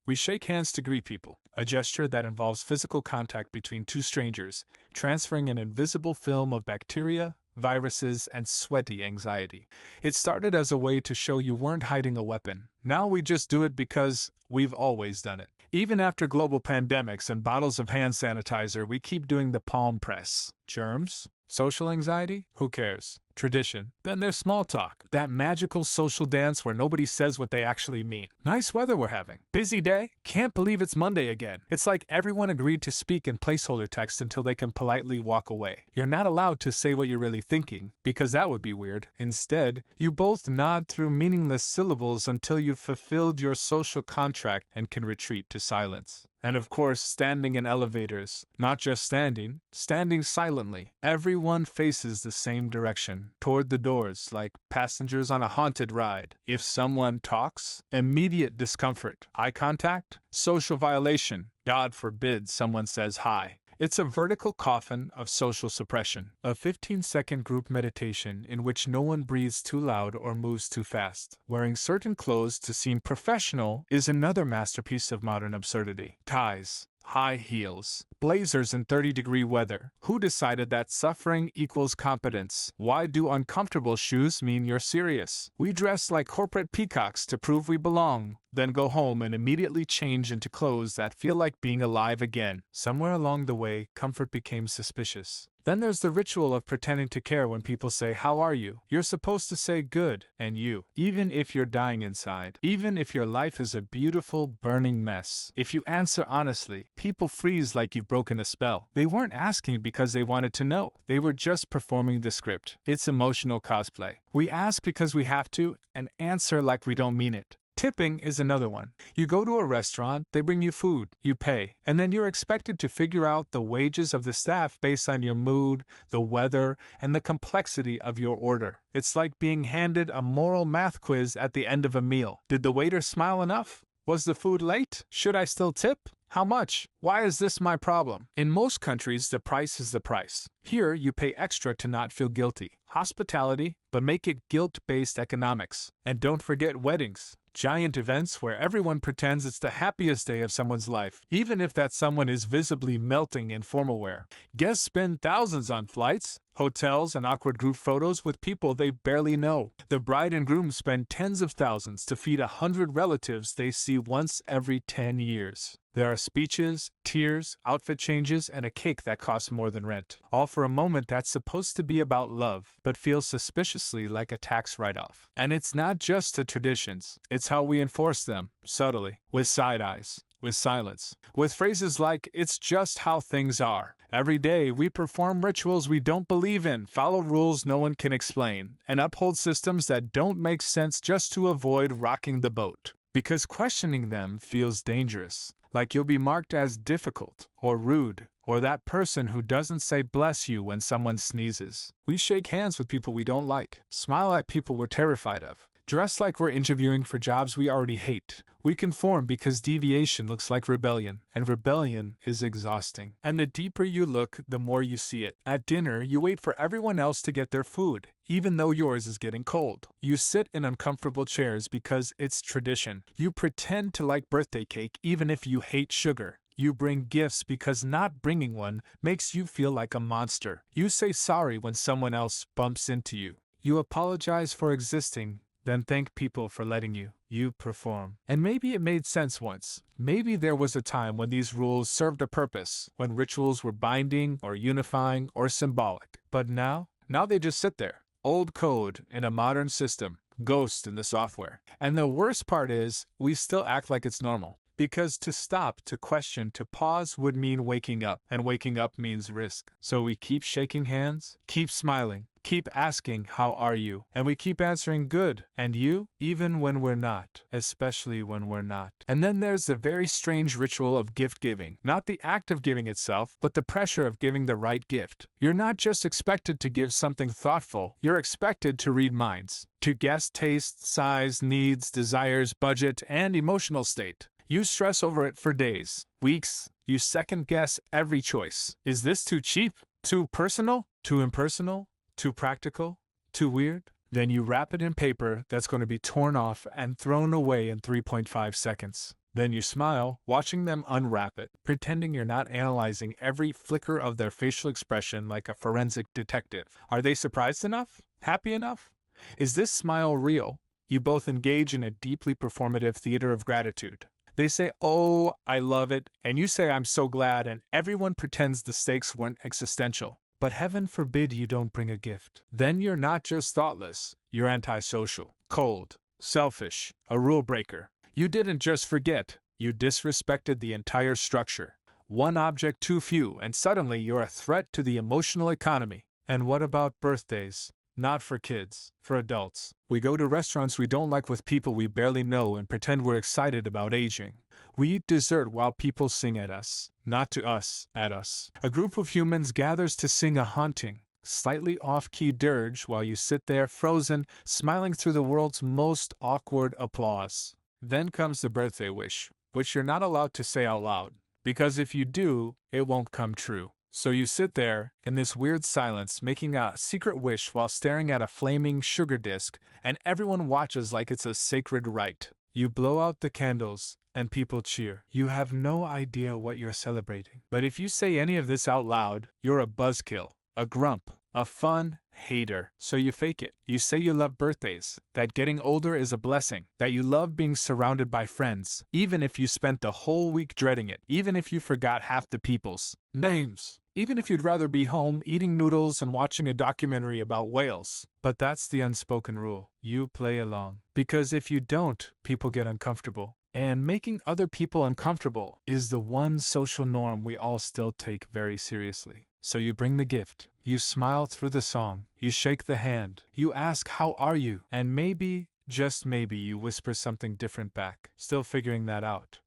We shake hands to greet people, a gesture that involves physical contact between two strangers, transferring an invisible film of bacteria, viruses, and sweaty anxiety. It started as a way to show you weren't hiding a weapon. Now we just do it because we've always done it. Even after global pandemics and bottles of hand sanitizer, we keep doing the palm press. Germs? Social anxiety? Who cares? Tradition. Then there's small talk, that magical social dance where nobody says what they actually mean. Nice weather we're having. Busy day? Can't believe it's Monday again. It's like everyone agreed to speak in placeholder text until they can politely walk away. You're not allowed to say what you're really thinking, because that would be weird. Instead, you both nod through meaningless syllables until you've fulfilled your social contract and can retreat to silence. And of course, standing in elevators. Not just standing, standing silently. Everyone faces the same direction, toward the doors, like passengers on a haunted ride. If someone talks, immediate discomfort. Eye contact? Social violation. God forbid someone says hi. It's a vertical coffin of social suppression, a 15-second group meditation in which no one breathes too loud or moves too fast. Wearing certain clothes to seem professional is another masterpiece of modern absurdity. Ties, high heels, blazers in 30-degree weather. Who decided that suffering equals competence? Why do uncomfortable shoes mean you're serious? We dress like corporate peacocks to prove we belong, then go home and immediately change into clothes that feel like being alive again. Somewhere along the way, comfort became suspicious. Then there's the ritual of pretending to care when people say, "How are you?" You're supposed to say good, and you, even if you're dying inside, even if your life is a beautiful, burning mess. If you answer honestly, people freeze like you've broken a spell. They weren't asking because they wanted to know. They were just performing the script. It's emotional cosplay. We ask because we have to, and answer like we don't mean it. Tipping is another one. You go to a restaurant, they bring you food, you pay, and then you're expected to figure out the wages of the staff based on your mood, the weather, and the complexity of your order. It's like being handed a moral math quiz at the end of a meal. Did the waiter smile enough? Was the food late? Should I still tip? How much? Why is this my problem? In most countries, the price is the price. Here, you pay extra to not feel guilty. Hospitality, but make it guilt-based economics. And don't forget weddings. Giant events where everyone pretends it's the happiest day of someone's life, even if that someone is visibly melting in formal wear. Guests spend thousands on flights, hotels, and awkward group photos with people they barely know. The bride and groom spend tens of thousands to feed 100 relatives they see once every 10 years. There are speeches, tears, outfit changes, and a cake that costs more than rent. All for a moment that's supposed to be about love, but feels suspiciously like a tax write-off. And it's not just the traditions, it's how we enforce them, subtly, with side eyes, with silence, with phrases like, "It's just how things are." Every day we perform rituals we don't believe in, follow rules no one can explain, and uphold systems that don't make sense just to avoid rocking the boat. Because questioning them feels dangerous. Like you'll be marked as difficult, or rude, or that person who doesn't say bless you when someone sneezes. We shake hands with people we don't like, smile at people we're terrified of, dress like we're interviewing for jobs we already hate. We conform because deviation looks like rebellion, and rebellion is exhausting. And the deeper you look, the more you see it. At dinner, you wait for everyone else to get their food, even though yours is getting cold. You sit in uncomfortable chairs because it's tradition. You pretend to like birthday cake even if you hate sugar. You bring gifts because not bringing one makes you feel like a monster. You say sorry when someone else bumps into you. You apologize for existing, then thank people for letting you. You perform. And maybe it made sense once. Maybe there was a time when these rules served a purpose, when rituals were binding or unifying or symbolic. But now they just sit there. Old code in a modern system, ghost in the software. And the worst part is, we still act like it's normal. Because to stop, to question, to pause would mean waking up, and waking up means risk. So we keep shaking hands, keep smiling, keep asking, "How are you?" And we keep answering good, and you, even when we're not, especially when we're not. And then there's the very strange ritual of gift giving. Not the act of giving itself, but the pressure of giving the right gift. You're not just expected to give something thoughtful, you're expected to read minds, to guess taste, size, needs, desires, budget, and emotional state. You stress over it for days, weeks. You second-guess every choice. Is this too cheap? Too personal? Too impersonal? Too practical? Too weird? Then you wrap it in paper that's going to be torn off and thrown away in 3.5 seconds. Then you smile, watching them unwrap it, pretending you're not analyzing every flicker of their facial expression like a forensic detective. Are they surprised enough? Happy enough? Is this smile real? You both engage in a deeply performative theater of gratitude. They say, "Oh, I love it," and you say, "I'm so glad," and everyone pretends the stakes weren't existential. But heaven forbid you don't bring a gift. Then you're not just thoughtless, you're antisocial, cold, selfish, a rule breaker. You didn't just forget, you disrespected the entire structure. One object too few, and suddenly you're a threat to the emotional economy. And what about birthdays? Not for kids, for adults. We go to restaurants we don't like with people we barely know and pretend we're excited about aging. We eat dessert while people sing at us, not to us, at us. A group of humans gathers to sing a haunting, slightly off-key dirge while you sit there frozen, smiling through the world's most awkward applause. Then comes the birthday wish, which you're not allowed to say out loud, because if you do, it won't come true. So you sit there, in this weird silence, making a secret wish while staring at a flaming sugar disc, and everyone watches like it's a sacred rite. You blow out the candles, and people cheer. You have no idea what you're celebrating. But if you say any of this out loud, you're a buzzkill, a grump, a fun hater. So you fake it. You say you love birthdays, that getting older is a blessing, that you love being surrounded by friends, even if you spent the whole week dreading it, even if you forgot half the people's names, even if you'd rather be home eating noodles and watching a documentary about whales. But that's the unspoken rule. You play along. Because if you don't, people get uncomfortable. And making other people uncomfortable is the one social norm we all still take very seriously. So you bring the gift, you smile through the song, you shake the hand, you ask how are you, and maybe, just maybe you whisper something different back, still figuring that out.